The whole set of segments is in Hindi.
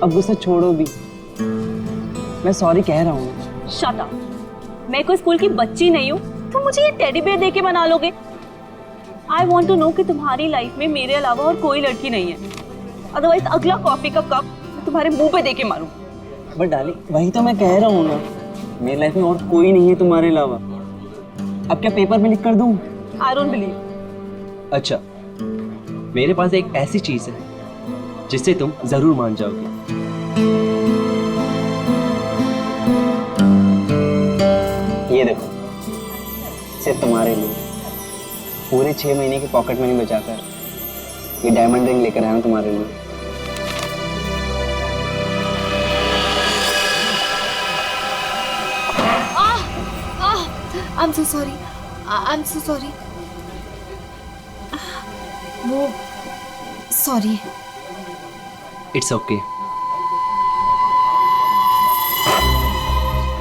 अब गुस्सा छोड़ो भी, मैं सॉरी कह रहा हूँ। Shut up. मैं कोई स्कूल की बच्ची नहीं हूँ तो मुझे ये टेडी बेयर देके मना लोगे? आई वॉन्ट टू नो कि तुम्हारी लाइफ में मेरे अलावा और कोई लड़की नहीं है, अदरवाइज अगला कॉफी का कप मैं तुम्हारे मुंह पे देके मारूं। बट डार्लिंग वही तो मैं कह रहा हूँ ना, मेरी लाइफ में और कोई नहीं है तुम्हारे अलावा। अब क्या पेपर में लिख कर दूं? I don't believe. अच्छा, मेरे पास एक ऐसी चीज है जिससे तुम जरूर मान जाओगे। ये देखो, सिर्फ तुम्हारे लिए पूरे 6 महीने की पॉकेट मनी बचाकर ये डायमंड रिंग लेकर आया हूं तुम्हारे लिए। I'm so sorry. I'm so sorry. वो sorry. It's okay.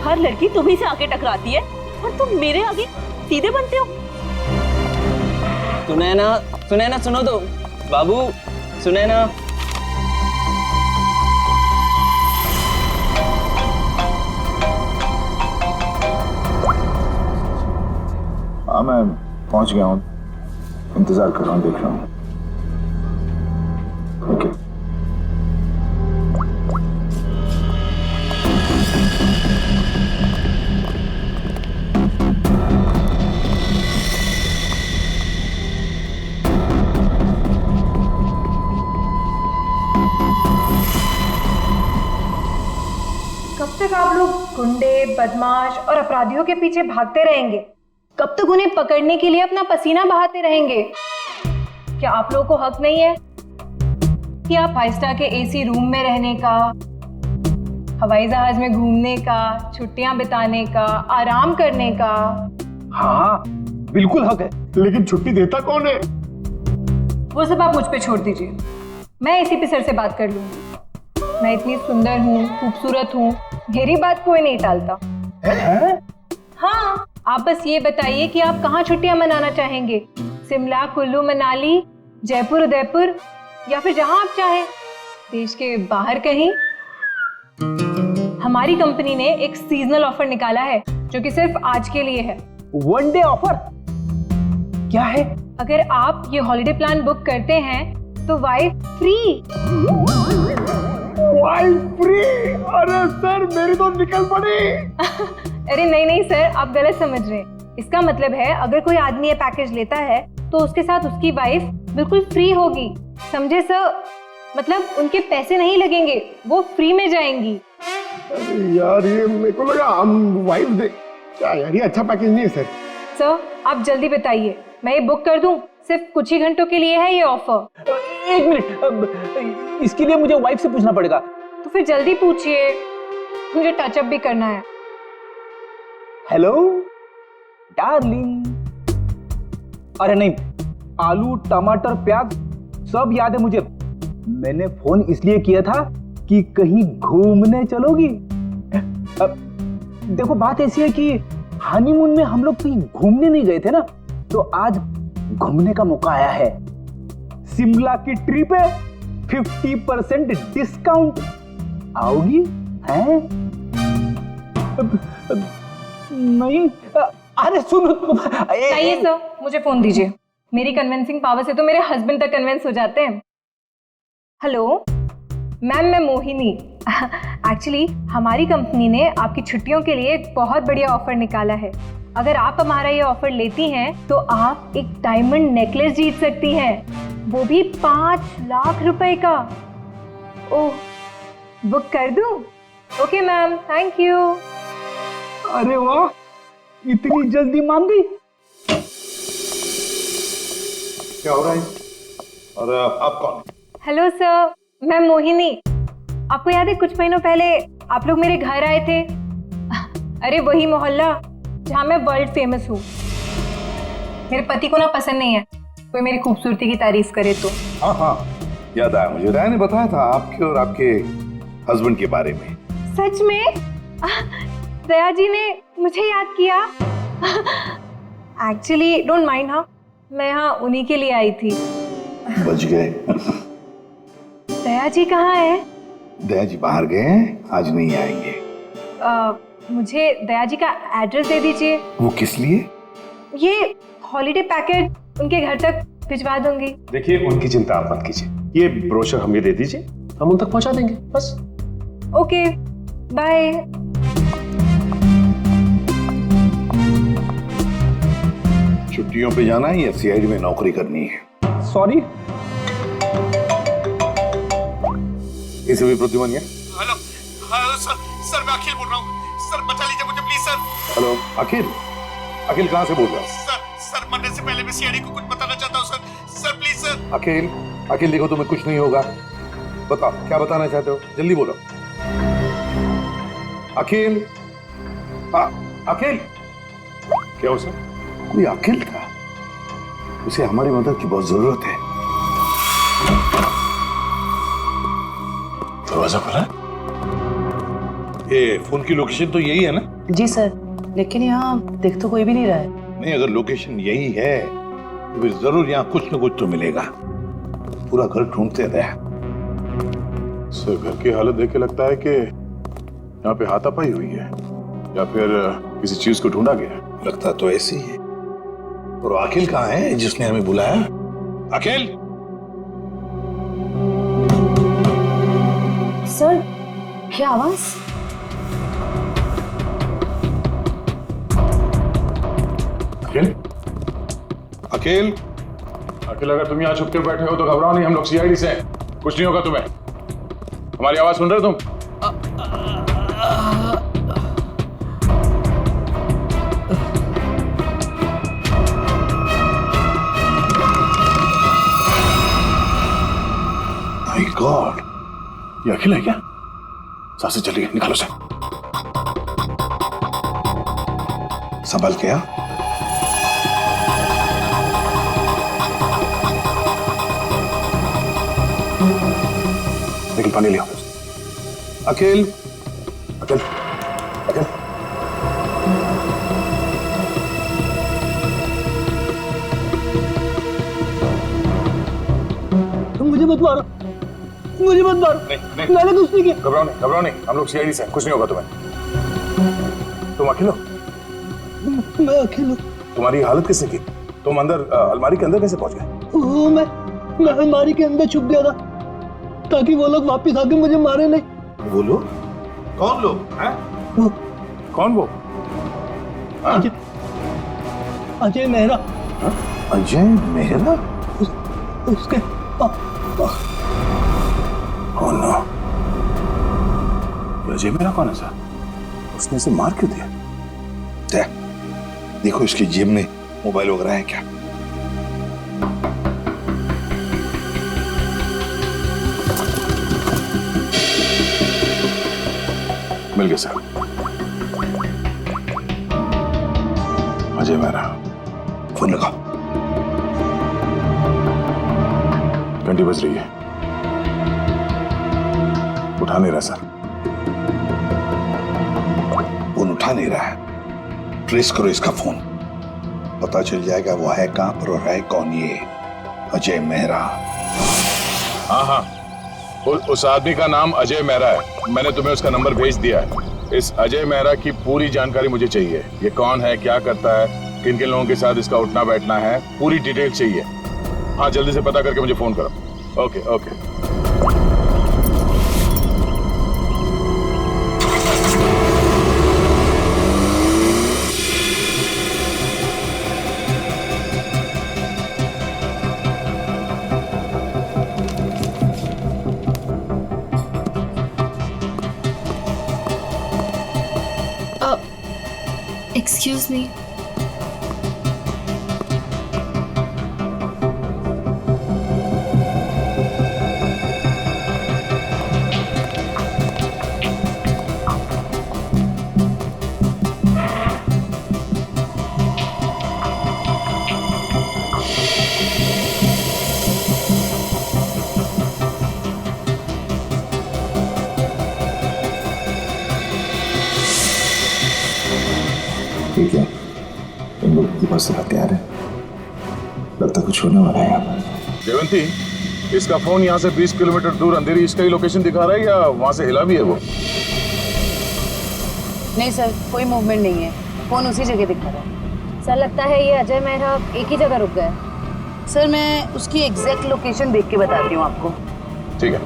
हर लड़की तुम्ही से आके टकराती है और तुम मेरे आगे सीधे बनते हो। सुनैना, सुनैना सुनो तो, बाबू सुनैना। हाँ मैं पहुंच गया हूँ, इंतजार कर रहा हूँ, देख रहा हूँ। ओके। कब तक आप लोग गुंडे, बदमाश और अपराधियों के पीछे भागते रहेंगे? कब तक उन्हें पकड़ने के लिए अपना पसीना बहाते रहेंगे? क्या आप लोगों को हक नहीं है कि आप 5 स्टार के एसी रूम में रहने का, हवाई जहाज में घूमने का, छुट्टियां बिताने का, आराम करने का? हाँ बिल्कुल हक है, लेकिन छुट्टी देता कौन है? वो सब आप मुझ पे छोड़ दीजिए, मैं एसीपी सर से बात कर लूंगी। मैं इतनी सुंदर हूँ, खूबसूरत हूँ, मेरी बात कोई नहीं टालता। हाँ, आप बस ये बताइए कि आप कहाँ छुट्टियां मनाना चाहेंगे? शिमला, कुल्लू, मनाली, जयपुर, उदयपुर, या फिर जहां आप चाहें, देश के बाहर कहीं। हमारी कंपनी ने एक सीजनल ऑफर निकाला है जो कि सिर्फ आज के लिए है। वन डे ऑफर क्या है? अगर आप ये हॉलिडे प्लान बुक करते हैं तो वाइफ फ्री। Wife free? अरे सर मेरी तो निकल पड़ी। अरे नहीं नहीं सर, आप गलत समझ रहे हैं। इसका मतलब है अगर कोई आदमी ये पैकेज लेता है तो उसके साथ उसकी वाइफ बिल्कुल फ्री होगी, समझे सर? मतलब उनके पैसे नहीं लगेंगे, वो फ्री में जाएंगी। यार ये मेरे को लगा हम वाइफ दे, क्या यार ये अच्छा पैकेज नहीं है सर। सर आप जल्दी बताइए, मैं ये बुक कर दूं? सिर्फ कुछ ही घंटों के लिए है ये ऑफर। एक मिनट, इसके लिए मुझे वाइफ से पूछना पड़ेगा। तो फिर जल्दी पूछिए, मुझे टचअप भी करना है। Hello darling. अरे नहीं, आलू, टमाटर, प्याज सब याद है मुझे। मैंने फोन इसलिए किया था कि कहीं घूमने चलोगी। अब देखो बात ऐसी है कि हनीमून में हम लोग कहीं घूमने नहीं गए थे ना, तो आज घूमने का मौका आया है। शिमला की ट्रिप है, 50% डिस्काउंट। आओगी? हैं? नहीं, अरे सुनो। चाहिए सर, मुझे फोन दीजिए। मेरी कन्विंसिंग पावर से तो मेरे हस्बैंड तक कन्विंस हो जाते हैं। हेलो मैम, मैं मोहिनी। एक्चुअली हमारी कंपनी ने आपकी छुट्टियों के लिए एक बहुत बढ़िया ऑफर निकाला है। अगर आप हमारा ये ऑफर लेती हैं तो आप एक डायमंड नेकलेस जीत सकती हैं, वो भी 5 लाख रुपए का। ओह, बुक कर दूं? Okay ma'am, thank you. अरे वाह, इतनी जल्दी मान गई। क्या हो रहा है? और आप कौन? हेलो सर, मैं मोहिनी। आपको याद है कुछ महीनों पहले आप लोग मेरे घर आए थे? अरे वही मोहल्ला जहाँ मैं वर्ल्ड फेमस हूँ। मेरे पति को ना पसंद नहीं है कोई मेरी खूबसूरती की तारीफ करे तो। हाँ हाँ याद आया मुझे, राय ने बताया था आपके और आपके हस्बैंड के बारे में। सच में? दया जी ने मुझे याद किया। एक्चुअली डोंट माइंड, हाँ मैं यहाँ उन्हीं के लिए आई थी। बच गए। दया जी कहाँ है? दया जी बाहर गए हैं, आज नहीं आएंगे। मुझे दया जी का एड्रेस दे दीजिए। वो किस लिए? ये हॉलीडे पैकेट उनके घर तक भिजवा दूंगी। देखिए उनकी चिंता आप मत कीजिए, ये ब्रोशर हमें दे दीजिए, हम उन तक पहुंचा देंगे बस। Okay bye. छुट्टियों पे जाना है या सीआईडी में नौकरी करनी है? सॉरी। इसे भी प्रद्युमन है। हेलो हेलो सर मैं अखिल बोल रहा हूँ सर, बचा लीजिए मुझे प्लीज सर। हेलो अखिल, अखिल कहाँ से बोल रहा है? सर मरने से पहले मैं सीआईडी को कुछ बताना चाहता हूँ सर प्लीज सर। अखिल, अखिल देखो तुम्हें कुछ नहीं होगा, बताओ क्या बताना चाहते हो, जल्दी बोलो। अखिल, अखिल। क्या हो सर? कोई अखिल था, उसे हमारी मदद की बहुत जरूरत है। दरवाजा खुला? ये फोन की लोकेशन तो यही है ना? जी सर, लेकिन यहाँ देख तो कोई भी नहीं रहा है। नहीं, अगर लोकेशन यही है तो फिर जरूर यहाँ कुछ न कुछ तो मिलेगा। पूरा घर ढूंढते रहे। सर घर की हालत देख के लगता है कि यहाँ पे हाथापाई हुई है या फिर किसी चीज को ढूंढा गया है। लगता तो ऐसे ही है। और अखिल कहाँ है जिसने हमें बुलाया? अखिल! सर क्या आवाज? अखिल? अखिल! अखिल अगर तुम यहाँ छुप के बैठे हो तो घबराओ नहीं, हम लोग सीआईडी से हैं, कुछ नहीं होगा तुम्हें। हमारी आवाज सुन रहे हो तुम? माय गॉड, ये अखिल है क्या? सांसें चली गई, निकालो से। संभल के आ। निकल, पानी लिया। अखिल, अखिल, अखिल। मुझे मत मारो, मुझे मत मारो। नहीं, मैंने कुछ नहीं किया। घबराओ नहीं, हम लोग सीआईडी से हैं, कुछ नहीं होगा तुम्हें। तुम अखिल हो? मैं अखिल हूँ। तुम्हारी हालत किसने की? तुम अंदर अलमारी के अंदर कैसे पहुंच गए? वो मैं अलमारी के अंदर छुप गया था ताकि वो लोग वापस आके मुझे मारे नहीं। वो लोग? कौन लोग? हैं? कौन वो? अजय मेहरा। अजय मेहरा? उसके Oh no. अजय मेरा कौन है सर? उसने इसे मार क्यों दिया? देखो इसकी जेब में मोबाइल वगैरह है क्या? मिल गया सर। अजय मेरा। फोन लगाओ। घंटी बज रही है, उठा नहीं रहा सर। फोन उठा नहीं रहा है, ट्रेस करो इसका फोन, पता चल जाएगा वो है कहां पर और है कौन ये अजय मेहरा। हाँ, उस आदमी का नाम अजय मेहरा है, मैंने तुम्हें उसका नंबर भेज दिया है। इस अजय मेहरा की पूरी जानकारी मुझे चाहिए, ये कौन है, क्या करता है, किन किन लोगों के साथ इसका उठना बैठना है, पूरी डिटेल चाहिए। हाँ, जल्दी से पता करके मुझे फोन करो। Okay okay. Excuse me. ठीक है, तुम लोग की बस तैयार है, लगता कुछ होने वाला है यहाँ पर। देवंती, इसका फोन यहाँ से 20 किलोमीटर दूर अंधेरी इसका ही लोकेशन दिखा रहा है या वहां से हिला भी है वो? नहीं सर, कोई मूवमेंट नहीं है, फोन उसी जगह दिखा रहा है। सर लगता है ये अजय मेहरा एक ही जगह रुक गए। सर मैं उसकी एग्जैक्ट लोकेशन देख के बताती हूँ आपको। ठीक है,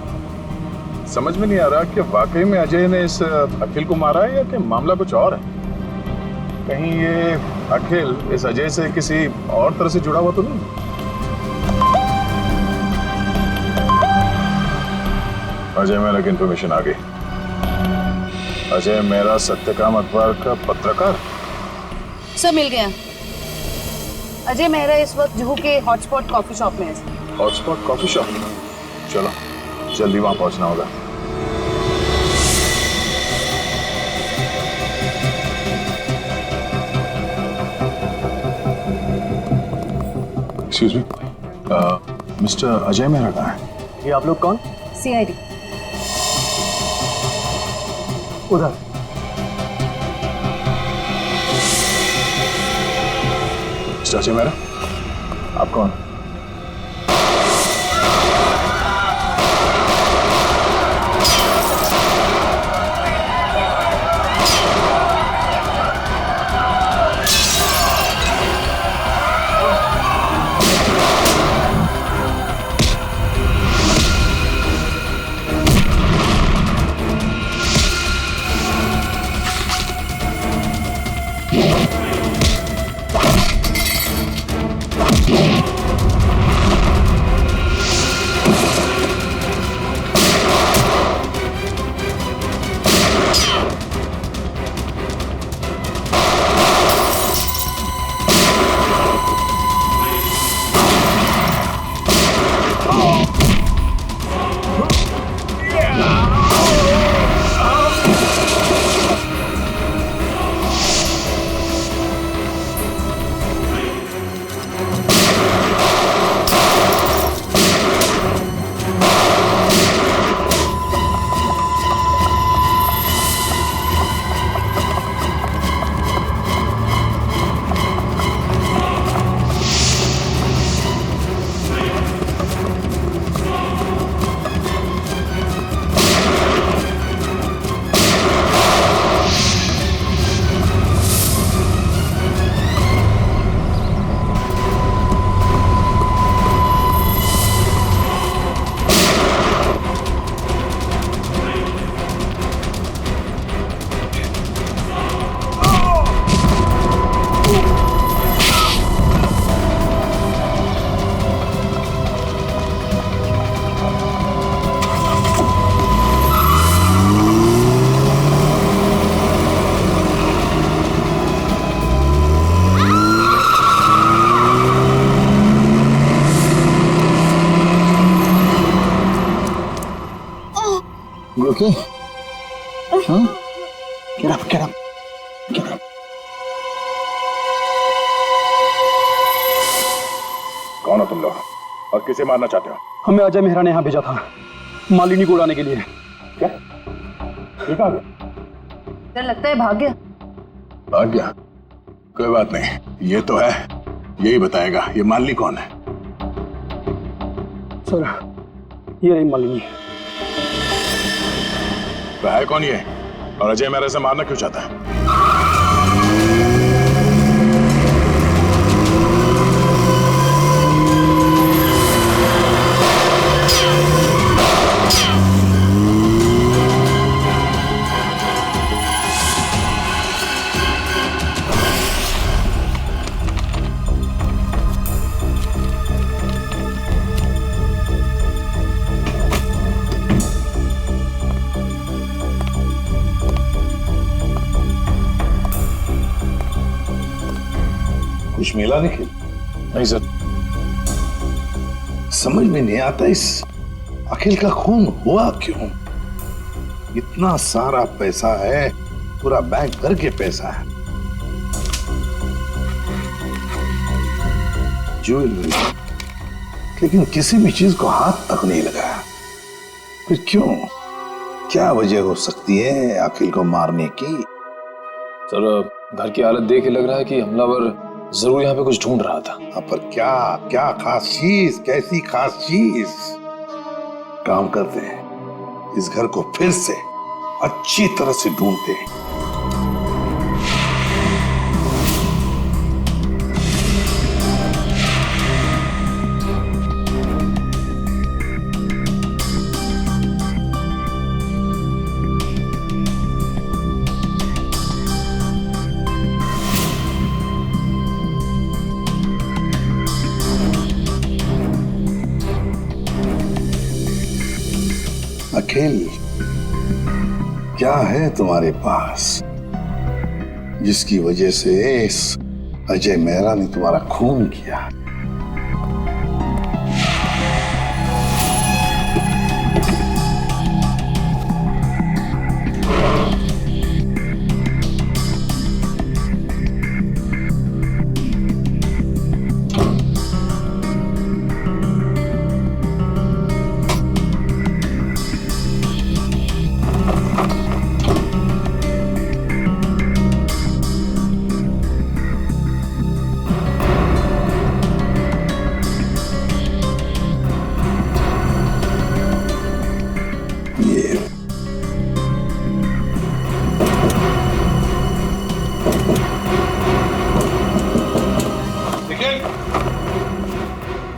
समझ में नहीं आ रहा कि वाकई में अजय ने इस अखिल को मारा है या कि मामला कुछ और है। कहीं ये अखिल इस अजय से किसी और तरह से जुड़ा हुआ तो नहीं? अजय मेहरा की इंफॉर्मेशन आ गई। अजय मेहरा सत्यकाम अखबार का पत्रकार। सर मिल गया। अजय मेहरा इस वक्त जुहू के हॉटस्पॉट कॉफी शॉप में है। Hotspot coffee shop? चलो जल्दी वहां पहुंचना होगा। Excuse me, mister Ajay Mehra कहाँ है? ये आप लोग कौन? सीआईडी। उधर। मिस्टर अजय मेहरा, आप कौन? Okay. Huh? Get up, get up, get up. कौन हो तुम लोग और किसे मारना चाहते हो? हमें अजय मेहरा ने यहाँ भेजा था मालिनी को उड़ाने के लिए। क्या? ये कहाँ गया? सर लगता है भाग गया। भाग गया? कोई बात नहीं, ये तो है, यही बताएगा ये मालिनी कौन है। सर ये रही मालिनी। तो है कौन ये और अजय मेहरा से मारना क्यों चाहता है? कुछ मिला निखिल? नहीं सर। समझ में नहीं आता इस अखिल का खून हुआ क्यों? इतना सारा पैसा है, पूरा बैंक भर के पैसा है, ज्वेलरी, लेकिन किसी भी चीज को हाथ तक नहीं लगाया। फिर क्यों? क्या वजह हो सकती है अखिल को मारने की? सर घर की हालत देख के लग रहा है कि हमलावर जरूर यहाँ पे कुछ ढूंढ रहा था। पर क्या क्या खास चीज, कैसी खास चीज? काम करते हैं, इस घर को फिर से अच्छी तरह से ढूंढते हैं। अखिल, क्या है तुम्हारे पास जिसकी वजह से इस अजय मेहरा ने तुम्हारा खून किया?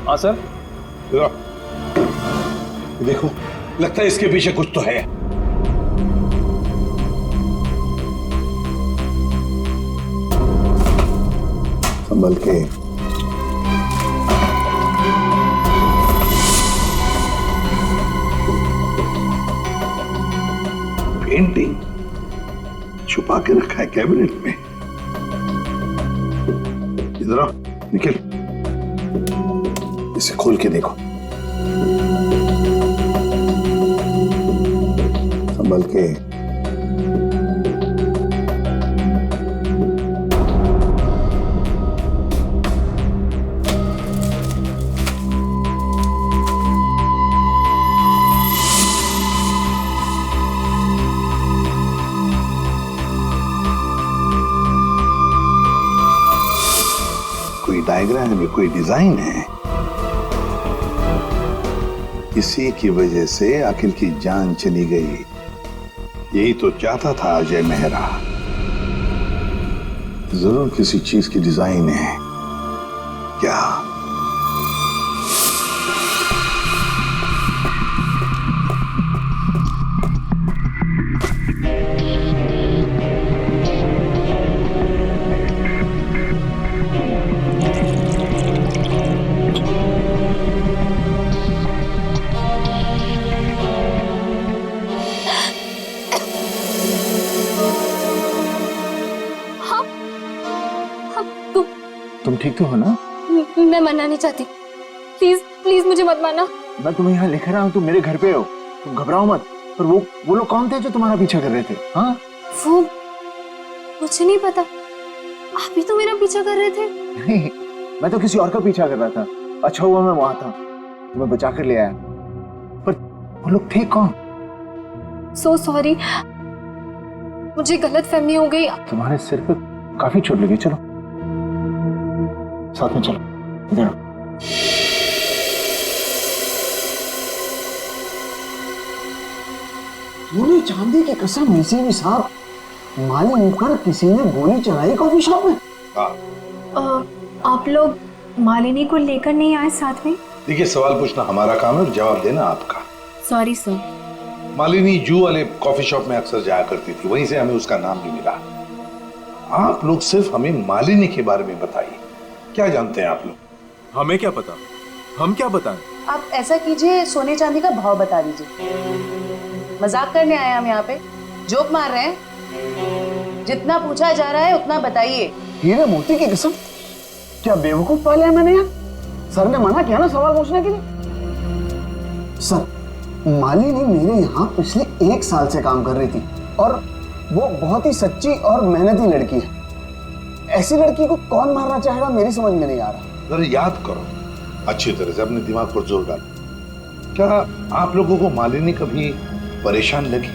हाँ सर। देखो, लगता है इसके पीछे कुछ तो है। संभल के। पेंटिंग छुपा के रखा है कैबिनेट में। इधर आओ निखिल, इसे खोल के देखो। संभल के। कोई डायग्राम है, कोई डिजाइन है। इसी की वजह से अखिल की जान चली गई। यही तो चाहता था अजय मेहरा। जरूर किसी चीज की डिजाइन है। क्या? तुम ठीक तो हो ना? मैं मरना नहीं चाहती, प्लीज प्लीज मुझे मत मारना। मैं तुम्हें यहाँ लिख रहा हूँ, तुम मेरे घर पे हो, तुम घबराओ मत। पर वो लोग कौन थे जो तुम्हारा पीछा कर रहे थे? हाँ, वो मुझे नहीं पता। आप ही तो मेरा पीछा कर रहे थे। नहीं, मैं तो किसी और का पीछा कर रहा था। अच्छा हुआ मैं वहां था, तुम्हें बचा कर ले आया। पर वो लोग थे कौन? सो सॉरी, मुझे गलत फहमी हो गई। तुम्हारे सिर पे काफी चोट लगी। चलो साथ में चलो। इधर तूने चांदी की कसम नसीब साहब, मालिक पर किसी ने गोली चलाई कॉफी शॉप में? आप लोग मालिनी को लेकर नहीं आए साथ में? देखिए, सवाल पूछना हमारा काम है और जवाब देना आपका। Sorry sir. मालिनी जू वाले कॉफी शॉप में अक्सर जाया करती थी, वहीं से हमें उसका नाम भी मिला। आप लोग सिर्फ हमें मालिनी के बारे में बताइए, क्या जानते हैं आप लोग? हमें क्या पता, हम क्या बताएं? आप ऐसा कीजिए, सोने चांदी का भाव बता दीजिए। मजाक करने आए हम यहाँ पे, जोक मार रहे हैं। जितना पूछा जा रहा है उतना बताइए। हीरे मोती की कसम, क्या बेवकूफ पाला है मैंने यार? सर ने मना किया ना सवाल पूछने के लिए। सर, मालिनी मेरे यहाँ पिछले 1 साल से काम कर रही थी और वो बहुत ही सच्ची और मेहनती लड़की है। ऐसी लड़की को कौन मारना चाहेगा, मेरी समझ में नहीं आ रहा। जरा याद करो अच्छी तरह से, अपने दिमाग पर जोर डालो। क्या आप लोगों को मालिनी कभी परेशान लगी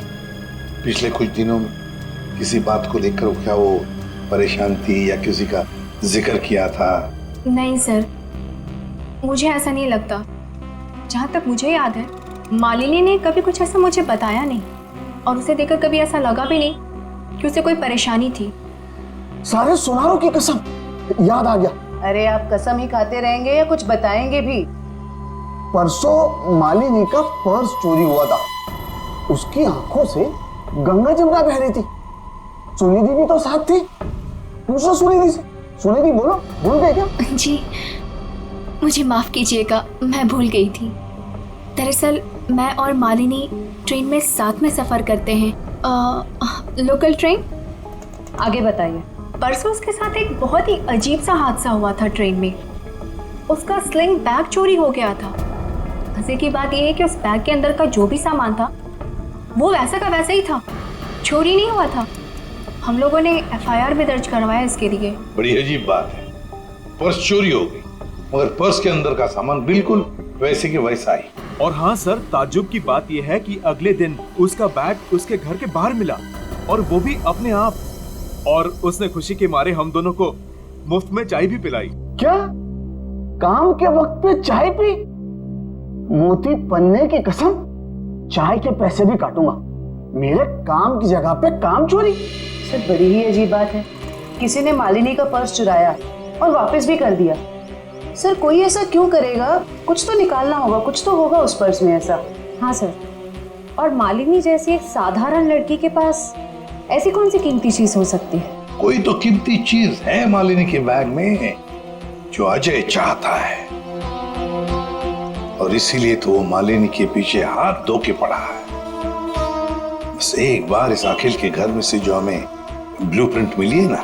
पिछले कुछ दिनों में? किसी बात को लेकर क्या वो परेशान थी या किसी का जिक्र किया था? नहीं सर, मुझे ऐसा नहीं लगता। जहाँ तक मुझे याद है, मालिनी ने कभी कुछ ऐसा मुझे बताया नहीं और उसे देखकर कभी ऐसा लगा भी नहीं कि उसे कोई परेशानी थी। सारे सुनारों की कसम, याद आ गया। अरे आप कसम ही खाते रहेंगे या कुछ बताएंगे भी? परसों मालिनी का पर्स चोरी हुआ था। उसकी आंखों से गंगा जमुना बह रही थी। सुनिधि भी तो साथ थी। पूछो सुनिधि से। सुनिधि बोलो, भूल गए क्या? जी मुझे माफ कीजिएगा, मैं भूल गई थी। दरअसल मैं और मालिनी ट्रेन में साथ में सफर करते हैं, लोकल ट्रेन। आगे बताइए। परसों उसके साथ एक बहुत ही अजीब सा हादसा हुआ था ट्रेन में। उसका स्लिंग बैग चोरी हो गया था। मजे की बात यह है कि उस बैग के अंदर का जो भी सामान था वो वैसा का वैसा ही था, चोरी नहीं हुआ था। हम लोगों ने FIR भी दर्ज करवाया इसके लिए। बड़ी अजीब बात है, पर्स चोरी हो गई मगर पर्स के अंदर का सामान बिल्कुल वैसे के वैसा ही। और हाँ सर, ताज्जुब की बात यह है कि अगले दिन उसका बैग उसके घर के बाहर मिला और वो भी अपने आप। और उसने खुशी के मारे हम दोनों को मुफ्त में चाय भी पिलाई। क्या? काम के वक्त पे चाय पी? मोती पन्ने की कसम, चाय के पैसे भी काटूंगा। मेरे काम की जगह पे काम चोरी। सर बड़ी ही अजीब बात है, किसी ने मालिनी का पर्स चुराया और वापस भी कर दिया। सर कोई ऐसा क्यों करेगा? कुछ तो निकालना होगा, कुछ तो होगा उस पर्स में ऐसा। हाँ सर, और मालिनी जैसी एक साधारण लड़की के पास ऐसी कौन सी कीमती चीज हो सकती है? कोई तो कीमती चीज है मालिनी के बैग में जो अजय चाहता है और इसीलिए तो वो मालिनी के पीछे हाथ धो के पड़ा है। बस एक बार इस अखिल के घर में से जो हमें ब्लूप्रिंट मिली है ना,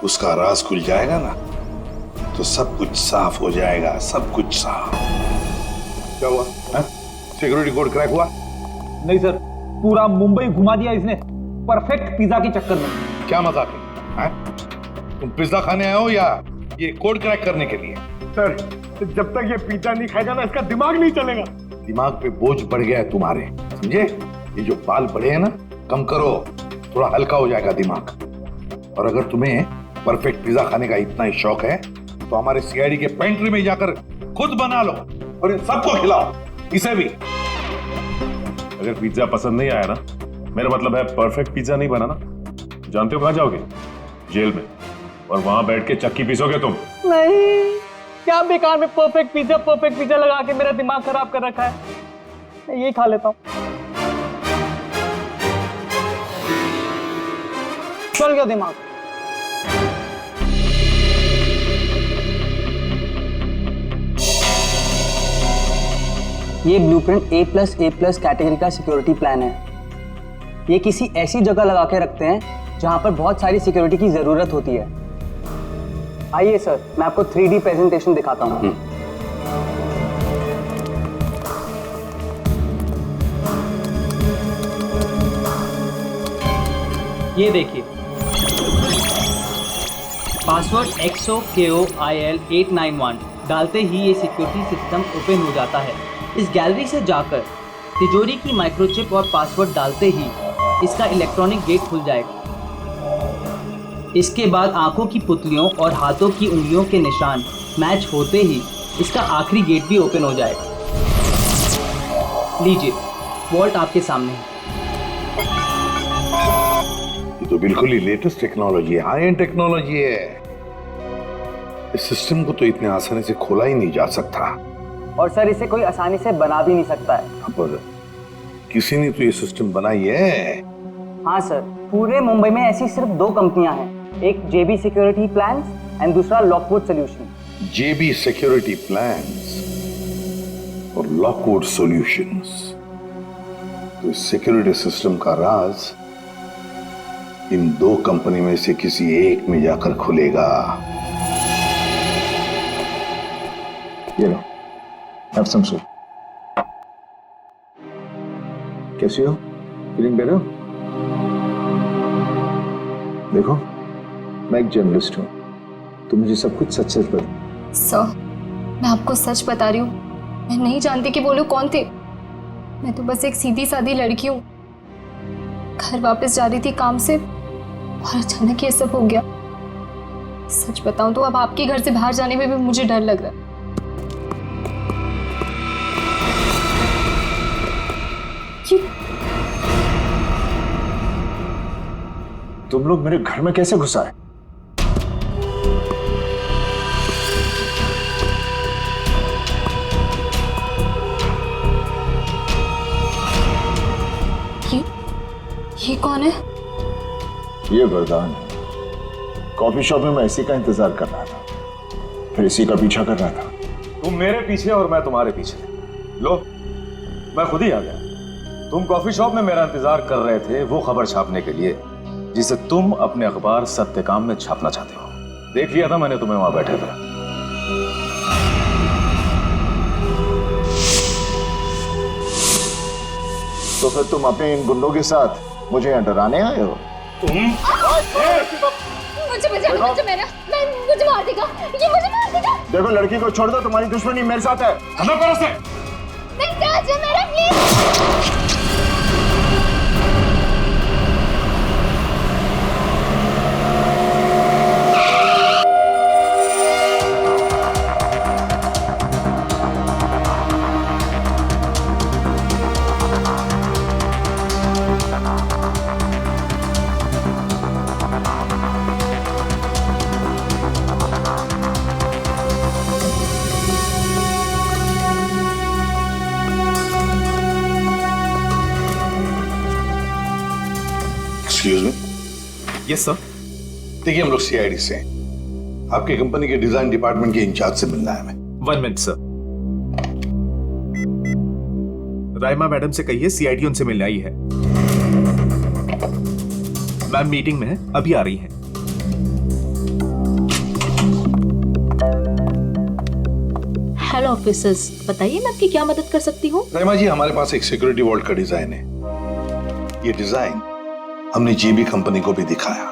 उसका राज खुल जाएगा ना तो सब कुछ साफ हो जाएगा, सब कुछ साफ। क्या हुआ? सिक्योरिटी कोड क्रैक हुआ? नहीं सर, पूरा मुंबई घुमा दिया इसने परफेक्ट पिज्जा के चक्कर में। क्या मजाक है? तुम पिज्जा खाने आए हो या ये कोड क्रैक करने के लिए? सर जब तक ये पिज्जा नहीं खाएगा ना इसका दिमाग नहीं चलेगा। दिमाग पे बोझ बढ़ गया है तुम्हारे, समझे? ये जो बाल बढ़े हैं ना, कम करो, थोड़ा हल्का हो जाएगा दिमाग। और अगर तुम्हें परफेक्ट पिज्जा खाने का इतना ही शौक है तो हमारे CID के पेंट्री में जाकर खुद बना लो और इन सबको खिलाओ, इसे भी। अगर पिज्जा पसंद नहीं आया ना, मेरा मतलब है परफेक्ट पिज्जा नहीं बना ना, जानते हो कहां जाओगे? जेल में। और वहां बैठ के चक्की पीसोगे तुम। नहीं, क्या बेकार में परफेक्ट पिज्जा लगा के मेरा दिमाग खराब कर रखा है। मैं यही खा लेता हूँ। चल गया दिमाग। ये ब्लूप्रिंट A+A+ कैटेगरी का सिक्योरिटी प्लान है। ये किसी ऐसी जगह लगा के रखते हैं जहां पर बहुत सारी सिक्योरिटी की जरूरत होती है। आइए सर, मैं आपको 3D प्रेजेंटेशन दिखाता हूं। ये देखिए, पासवर्ड XOKOIL891 डालते ही ये सिक्योरिटी सिस्टम ओपन हो जाता है। इस गैलरी से जाकर तिजोरी की माइक्रोचिप और पासवर्ड डालते ही इसका इलेक्ट्रॉनिक गेट खुल जाएगा। इसके बाद आंखों की पुतलियों और हाथों की उंगलियों के निशान मैच होते ही इसका आखिरी गेट भी ओपन हो जाएगा। लीजिए, वॉल्ट आपके सामने है। ये तो बिल्कुल ही लेटेस्ट टेक्नोलॉजी है, हाई एंड टेक्नोलॉजी है। इस सिस्टम को तो इतने आसानी से खोला ही नहीं जा सकता। और सर, इसे कोई आसानी से बना भी नहीं सकता है। पर किसी ने तो ये सिस्टम बनाई है। हाँ सर, पूरे मुंबई में ऐसी सिर्फ 2 कंपनियां हैं, एक JB सिक्योरिटी प्लान्स एंड दूसरा Lockwood solution. JB security plans और लॉकवुड सॉल्यूशंस। तो इस सिक्योरिटी सिस्टम का राज इन 2 कंपनी में से किसी एक में जाकर खुलेगा। ये लो, have some soup. कैसी हो? Feeling better? देखो, मैं एक जर्नलिस्ट हूँ, तो मुझे सब कुछ सच सच बता। सर, मैं आपको सच बता रही हूँ, मैं नहीं जानती कि वो लोग कौन थे। मैं तो बस एक सीधी सादी लड़की हूँ। घर वापस जा रही थी काम से और अचानक ये सब हो गया। सच बताऊं तो अब आपके घर से बाहर जाने में भी मुझे डर लग रहा है। तुम लोग मेरे घर में कैसे घुस आए? ये कौन है? ये वरदान है। कॉफी शॉप में मैं इसी का इंतजार कर रहा था, फिर इसी का पीछा कर रहा था। तुम मेरे पीछे और मैं तुम्हारे पीछे। लो, मैं खुद ही आ गया। तुम कॉफी शॉप में मेरा इंतजार कर रहे थे वो खबर छापने के लिए जिसे तुम अपने अखबार सत्यकाम में छापना चाहते हो। देख लिया था मैंने तुम्हें वहां बैठे थे। तो फिर तुम अपने इन गुंडों के साथ मुझे यहाँ डराने आए हो? मुझे मार देगा, ये मुझे मार देगा। देखो, लड़की को छोड़ दो, तुम्हारी दुश्मनी मेरे साथ है। खत्म करो उसे। नहीं राज, मेरा please. Excuse me. Yes sir. देखिए, हम लोग सीआईडी से हैं। आपकी कंपनी के डिजाइन डिपार्टमेंट के इंचार्ज से मिलना है हमें। 1 मिनट सर। राइमा मैडम से कहिए सीआईडी उनसे मिलने आई है। मैम मीटिंग में है, अभी आ रही है। हेलो ऑफिसर्स, बताइए मैं आपकी क्या मदद कर सकती हूँ? राइमा जी, हमारे पास एक सिक्योरिटी वॉल्ट का डिजाइन है। ये डिजाइन हमने जेबी कंपनी को भी दिखाया,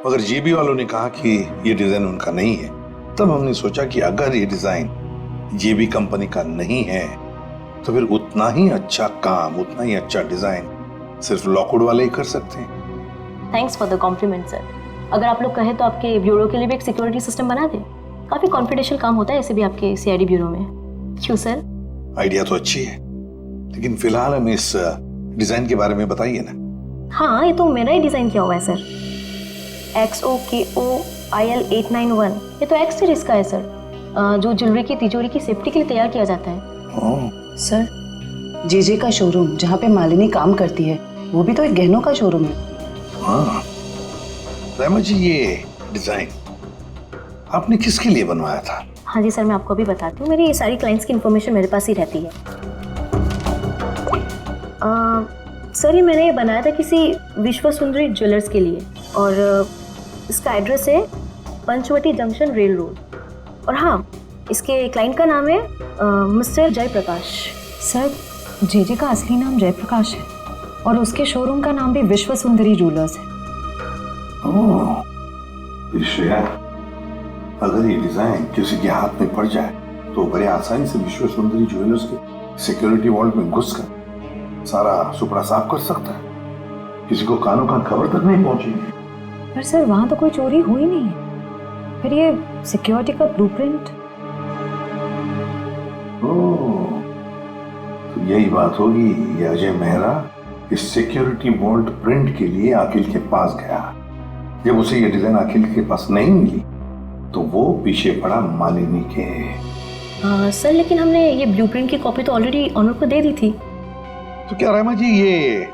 मगर जेबी वालों ने कहा कि ये डिजाइन उनका नहीं है। तब हमने सोचा कि अगर ये डिजाइन जेबी कंपनी का नहीं है तो फिर उतना ही अच्छा काम, उतना ही अच्छा डिजाइन सिर्फ लॉकवुड वाले ही कर सकते हैं। Thanks for the compliment sir. अगर आप लोग कहें तो आपके ब्यूरो के लिए भी एक सिक्योरिटी सिस्टम बना दे। काफी कॉन्फिडेंशियल काम होता है ऐसे भी आपके सीआईडी ब्यूरो में। क्यों सर? आइडिया तो अच्छी है, लेकिन फिलहाल हमें इस डिजाइन के बारे में बताइए ना। हाँ, ये तो मेरा ही डिजाइन किया हुआ है सर। XOKOIL891, ये तो एक्स सीरीज का है सर, जो ज्वेलरी की तिजोरी की सेफ्टी के लिए तैयार किया जाता है। सर, जेजे का शोरूम जहाँ पे मालिनी काम करती है वो भी तो एक गहनों का शोरूम है। हाँ राइमा जी, ये डिजाइन आपने किसके लिए बनवाया था? हाँ जी सर, मैं आपको अभी बताती हूँ। मेरी सारी क्लाइंट्स की इन्फॉर्मेशन मेरे पास ही रहती है। सर, ये मैंने बनाया था किसी विश्व सुंदरी ज्वेलर्स के लिए, और इसका एड्रेस है पंचवटी जंक्शन रेल रोड। और हाँ, इसके क्लाइंट का नाम है मिस्टर जयप्रकाश। सर, जेजे का असली नाम जयप्रकाश है और उसके शोरूम का नाम भी विश्व सुंदरी ज्वेलर्स है। ओह, श्रेया, अगर ये डिजाइन किसी के हाथ में पड़ जाए तो बड़े आसानी से विश्व सुंदरी ज्वेलर्स के सिक्योरिटी वॉल्ट में घुसकर सारा सुपड़ा साफ कर सकता है। किसी को कानों कान खबर तक नहीं पहुंचेगी। पर सर, वहां तो कोई चोरी हुई नहीं है। फिर ये सिक्योरिटी का ब्लूप्रिंट। ओह, तो यही बात होगी। ये अजय मेहरा इस सिक्योरिटी वॉल्ट प्रिंट के लिए अखिल के पास गया। जब उसे ये डिजाइन अखिल के पास नहीं मिली तो वो पीछे पड़ा मालिनी के। सर, लेकिन हमने ये ब्लूप्रिंट की कॉपी तो ऑलरेडी ऑनर को दे दी थी। तो क्या रामा जी, ये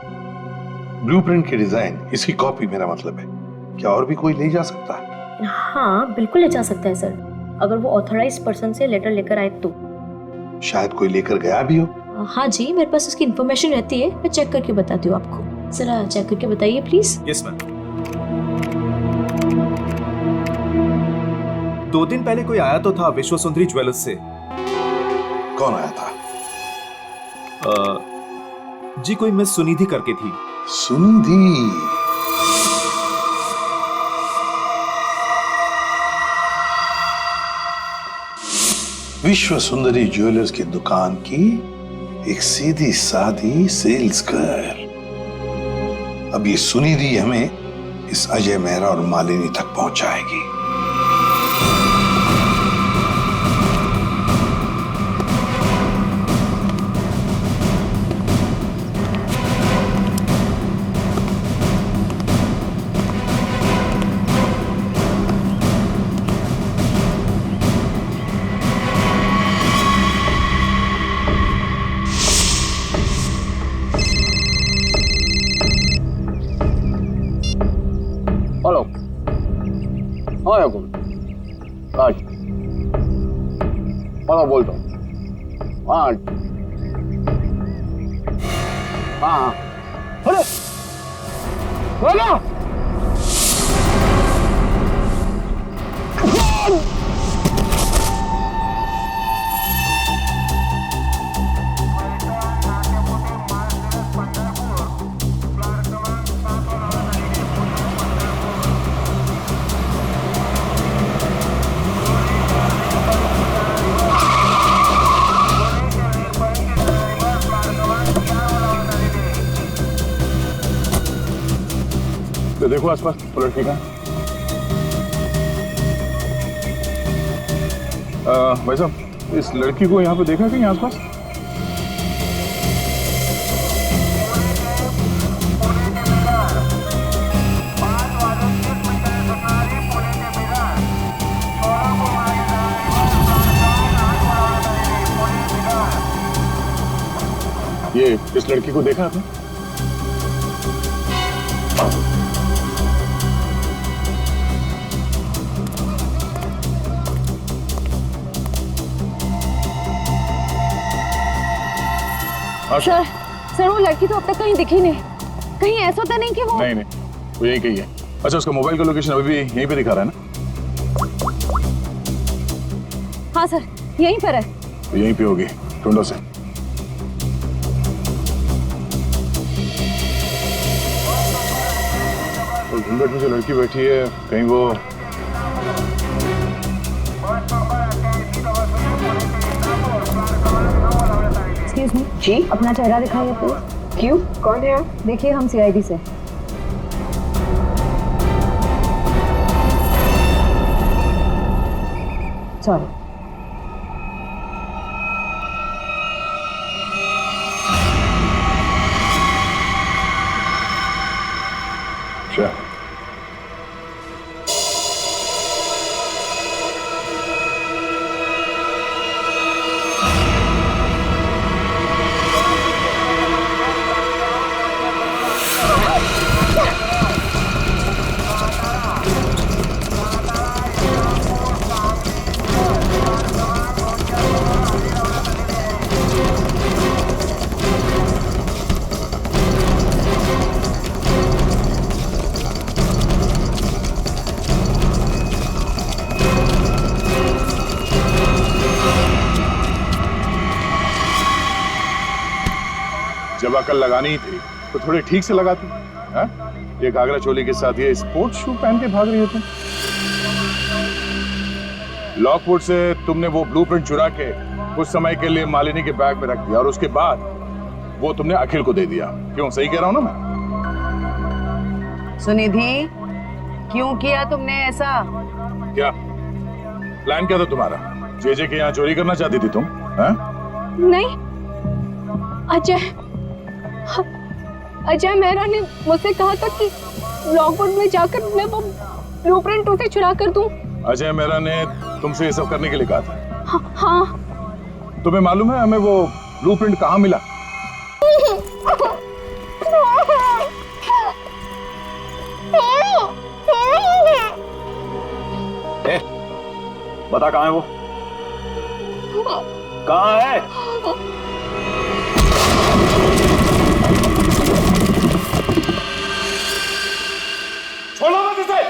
ब्लूप्रिंट की डिजाइन, इसकी कॉपी मेरा मतलब है, क्या और भी कोई ले जा सकता है? हाँ, बिल्कुल ले जा सकता है सर, अगर वो ऑथराइज्ड पर्सन से लेटर लेकर आए तो। शायद कोई लेकर गया भी हो। हाँ जी, मेरे पास उसकी इन्फॉर्मेशन रहती है, मैं चेक करके बताती हूँ आपको। जरा चेक करके बताइए प्लीज। Yes ma'am. 2 दिन पहले कोई आया तो था विश्व सुंदरी ज्वेलर्स से। कौन आया था? जी, कोई मिस सुनिधि करके थी। सुनिधि? विश्व सुंदरी ज्वेलर्स की दुकान की एक सीधी सादी सेल्स गर्ल। अब ये सुनिधि हमें इस अजय मेहरा और मालिनी तक पहुंचाएगी। आठ। और बोलता हूँ 8। हाँ अरे बोलो। तो देखो आसपास वो लड़की का। भाई साहब इस लड़की को यहाँ पे देखा कहीं आसपास? ये इस लड़की को देखा आपने? सर वो लड़की तो अब तक कहीं दिखी नहीं। कहीं ऐसा तो नहीं कि वो नहीं वो यही कही है। अच्छा उसका मोबाइल का लोकेशन अभी भी यहीं पे दिखा रहा है ना? हाँ सर यहीं पर है। तो यहीं पे होगी, ढूंढो से। और घूंघट में जो लड़की बैठी है कहीं वो एक्सक्यूज मी जी, अपना चेहरा दिखाइए प्लीज। क्यों, कौन है आप? देखिए हम CID से। सॉरी। जब अकल लगानी ही थी तो थोड़ी ठीक से लगाती। हाँ? ये घाघरा चोली के साथ ये स्पोर्ट्स शू पहन के भाग रही हो तुम। लॉकवुड से तुमने वो ब्लूप्रिंट चुरा के कुछ समय के लिए मालिनी के बैग में रख दिया और उसके बाद वो तुमने अखिल को दे दिया। क्यों, सही कह रहा हूं ना मैं? सुनिधि, क्यों किया तुमने ऐसा? क्या प्लान क्या था तुम्हारा? जेजे के यहाँ चोरी करना चाहती थी तुम? हाँ? नहीं, अजय मेहरा ने मुझसे कहा था कि लॉकवुड में जाकर मैं वो ब्लूप्रिंट उसे चुरा कर दूं। अजय मेहरा ने तुमसे ये सब करने के लिए कहा था? हाँ। तुम्हें मालूम है हमें वो ब्लूप्रिंट कहाँ मिला? बता कहाँ है वो? कहाँ है? छोड़ो मत इसे!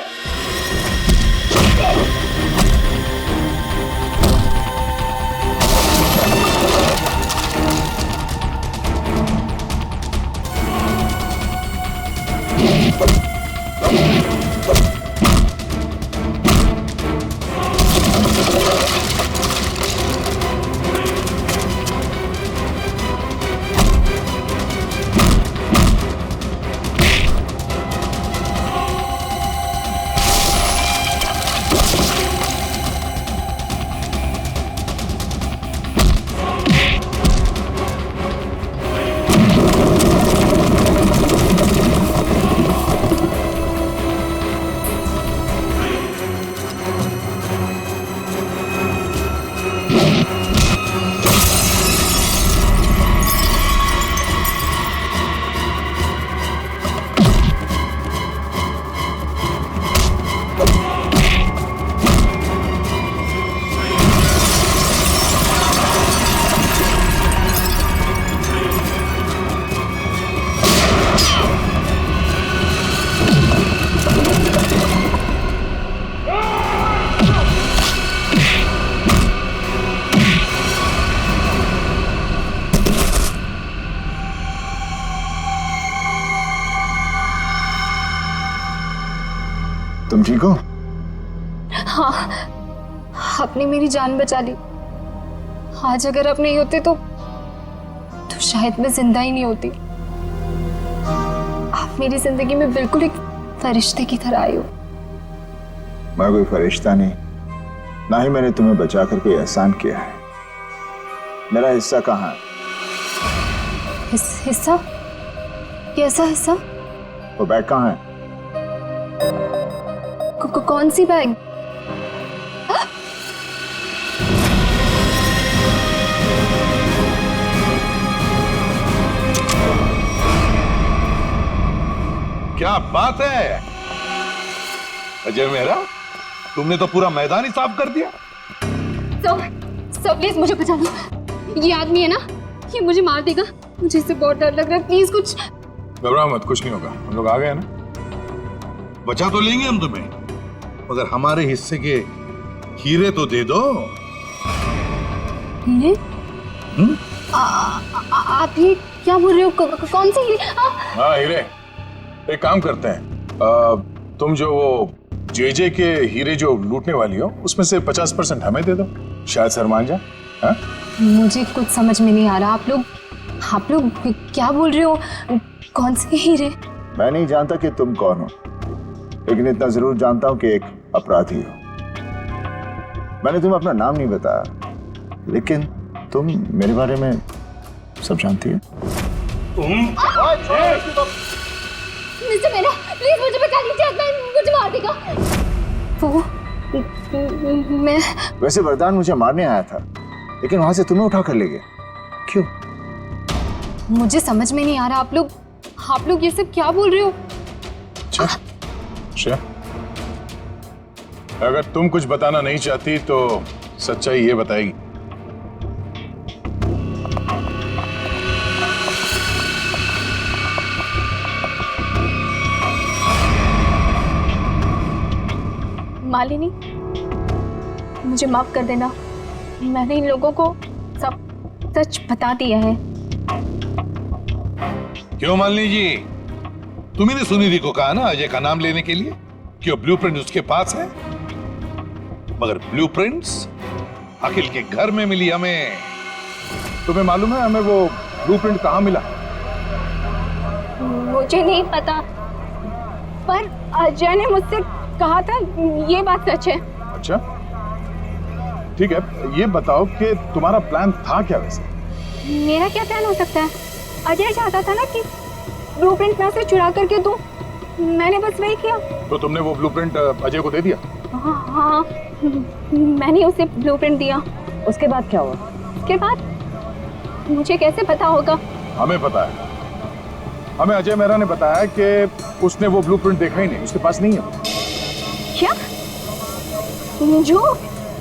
ठीक हो? हाँ, आपने मेरी जान बचा ली। आज अगर आप नहीं होते तो शायद मैं जिंदा ही नहीं होती। आप मेरी जिंदगी में बिल्कुल एक फरिश्ते की तरह आई हो। मैं कोई फरिश्ता नहीं, ना ही मैंने तुम्हें बचाकर कोई एहसान किया है। मेरा हिस्सा कहाँ है? हिस्सा? कैसा हिस्सा? वो बैग कहाँ है? कौन सी बैग? क्या बात है अजय मेहरा, तुमने तो पूरा मैदान ही साफ कर दिया। सब प्लीज मुझे बचा लो। ये आदमी है ना, ये मुझे मार देगा। मुझे इससे बहुत डर लग रहा है। प्लीज कुछ। घबराओ मत, कुछ नहीं होगा। हम लोग आ गए ना। बचा तो लेंगे हम तुम्हें, मगर हमारे हिस्से के हीरे तो दे दो। हीरे? आप ये क्या बोल रहे हो? कौन से हीरे? हाँ हीरे। एक काम करते हैं, तुम जो वो जेजे के हीरे जो लूटने वाली हो उसमें से 50% हमें दे दो, शायद सर मान जाए। हाँ? मुझे कुछ समझ में नहीं आ रहा। आप लोग क्या बोल रहे हो? कौन से हीरे? मैं नहीं जानता कि तुम कौन हो, लेकिन इतना जरूर जानता हूं कि एक अपराधी हो। मैंने तुम्हें अपना नाम नहीं बताया, लेकिन तुम मेरे बारे में सब जानती हो। मिस्टर मेरा, प्लीज मुझे बचा लीजिए, मुझे मार देगा वो। मैं वैसे वरदान मुझे मारने आया था, लेकिन वहां से तुम्हें उठा कर ले गया। क्यों? मुझे समझ में नहीं आ रहा। आप लोग ये सब क्या बोल रहे हो? अच्छा, अगर तुम कुछ बताना नहीं चाहती तो सच्चाई ये बताएगी। मालिनी, मुझे माफ कर देना। मैंने इन लोगों को सब सच बता दिया है। क्यों मालिनी जी, तुम्ही ने सुनिधि को कहा ना अजय का नाम लेने के लिए कि वो ब्लूप्रिंट उसके पास है, मगर ब्लूप्रिंट्स अखिल के घर में मिली हमें। तुम्हें मालूम है हमें वो ब्लूप्रिंट कहाँ मिला? मुझे नहीं पता, पर अजय ने मुझसे कहा था। ये बात सच है। अच्छा ठीक है, ये बताओ कि तुम्हारा प्लान था क्या वैसे? मेरा क्या प्लान हो सकता है? अजय चाहता था ना कि ब्लूप्रिंट मैं उसे चुरा करके दूं। मैंने बस वही किया। तो तुमने वो ब्लूप्रिंट अजय को दे दिया? हाँ, मैंने उसे ब्लूप्रिंट दिया। उसके बाद क्या हुआ? उसके बाद मुझे कैसे पता होगा? हमें पता है। हमें अजय मेहरा ने बताया कि उसने वो ब्लूप्रिंट देखा ही नहीं, उसके पास नहीं है। क्या?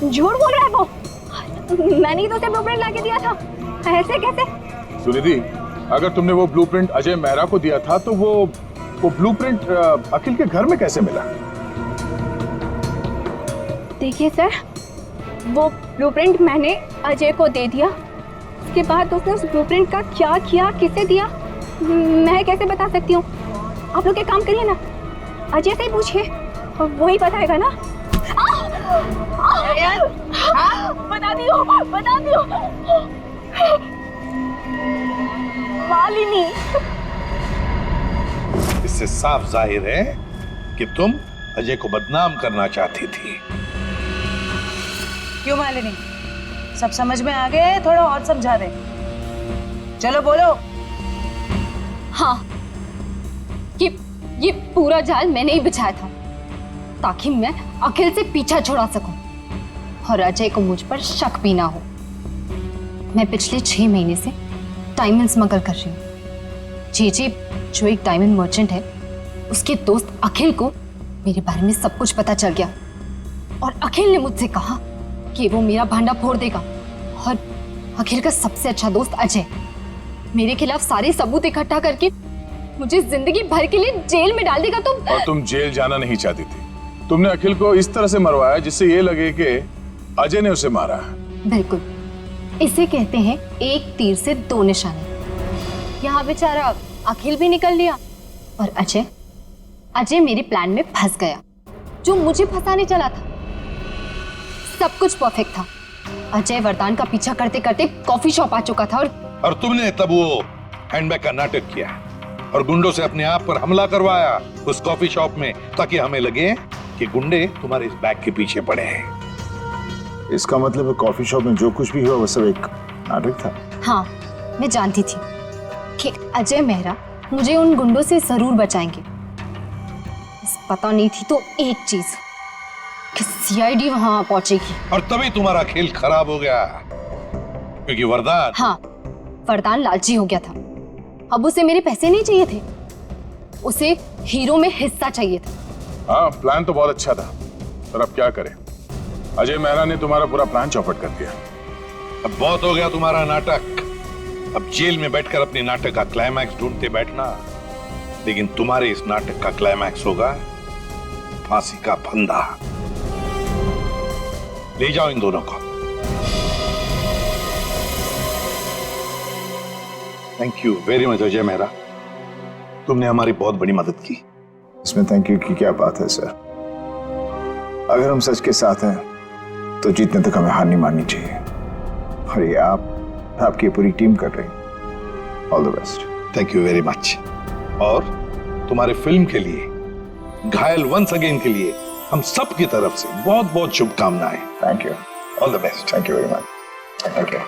झूठ बोल रहा है वो। मैंने ही तो उसे ब्लूप्रिंट लाके दिया था। ऐसे कैसे? सुनिधि, अगर तुमने वो ब्लूप्रिंट अजय मेहरा को दिया था तो वो ब्लूप्रिंट अखिल के घर में कैसे मिला? देखिए सर, वो ब्लूप्रिंट मैंने अजय को दे दिया। उसके बाद उसने उस ब्लूप्रिंट का क्या किया, किसे दिया, मैं कैसे बता सकती हूँ? आप लोग एक काम करिए ना, अजय से ही पूछिए, वो ही बताएगा ना। बता दियो। मालिनी, इससे साफ जाहिर है कि तुम अजय को बदनाम करना चाहती थी। क्यों मालिनी, सब समझ में आ गए? थोड़ा और समझा दे। चलो बोलो। हाँ, ये पूरा जाल मैंने ही बिछाया था ताकि मैं अखिल से पीछा छुड़ा सकूं और अजय को मुझ पर शक भी ना हो। मैं पिछले 6 महीने से डायमंड स्मगल कर रही हूँ। जेजे जो एक डायमंड मर्चेंट है, उसके दोस्त अखिल को मेरे बारे में सब कुछ पता चल गया और अखिल ने मुझसे कहा कि वो मेरा भांडा फोड़ देगा और अखिल का सबसे अच्छा दोस्त अजय मेरे खिलाफ सारे सबूत इकट्ठा करके मुझे जिंदगी भर के लिए जेल में डाल देगा। और तुम जेल जाना नहीं चाहती थी। तुमने अखिल को इस तरह से मरवाया जिससे ये लगे कि अजय ने उसे मारा। बिल्कुल, इसे कहते हैं एक तीर से 2 निशाने। यहाँ बेचारा अखिल भी निकल लिया और अजय मेरे प्लान में फंस गया। जो मुझे फंसाने चला था। सब कुछ परफेक्ट था। अजय वरदान का पीछा करते करते कॉफी शॉप आ चुका था और तुमने तब वो हैंडबैग का नाटक किया और गुंडों से अपने आप पर हमला करवाया उस कॉफी शॉप में, ताकि हमें लगे कि गुंडे तुम्हारे इस बैग के पीछे पड़े हैं। इसका मतलब कॉफी शॉप में जो कुछ भी हुआ वो सब एक नाटक था। हाँ, मैं जानती थी कि अजय मेहरा मुझे उन गुंडों से जरूर बचाएंगे। बस पता नहीं थी तो एक चीज कि सीआईडी वहां पहुंचेगी। और तभी तुम्हारा खेल खराब हो गया, क्योंकि वरदान, हाँ, वरदान लालची हो गया था। अब उसे मेरे पैसे नहीं चाहिए थे, उसे हीरो में हिस्सा चाहिए था। हाँ, प्लान तो बहुत अच्छा था, पर अब क्या करें? अजय मेहरा ने तुम्हारा पूरा प्लान चौपट कर दिया। अब बहुत हो गया तुम्हारा नाटक। अब जेल में बैठकर अपने नाटक का क्लाइमैक्स ढूंढते बैठना, लेकिन तुम्हारे इस नाटक का क्लाइमैक्स होगा फांसी का फंदा। ले जाओ इन दोनों को। Thank you very much Ajay Mehra, तुमने हमारी बहुत बड़ी मदद की। इसमें थैंक यू की क्या बात है सर? अगर हम सच के साथ हैं तो जीतने तक हमें हार नहीं माननी चाहिए। और ये आपकी पूरी टीम कर रही है। All the best. Thank you very much. और तुम्हारे फिल्म के लिए, घायल वंस अगेन के लिए हम सब की तरफ से बहुत बहुत शुभकामनाएं। Thank you. All the best. Thank you very much. Thank you.